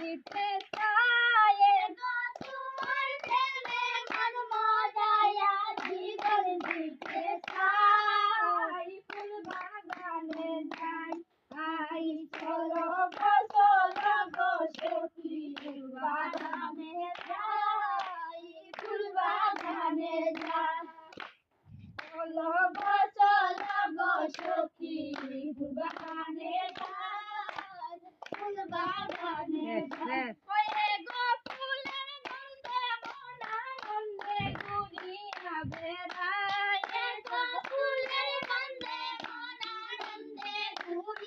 দিতে চাই গো তোমার প্রেমে মন মজায়া জীবন দিতে চাই ফুল বাগানে যাই আই চলো গো সখী ফুল বাগানে যাই ফুল বাগানে যাই চলো গো সখী ফুল বাগানে যাই ফুল বাগানে যাই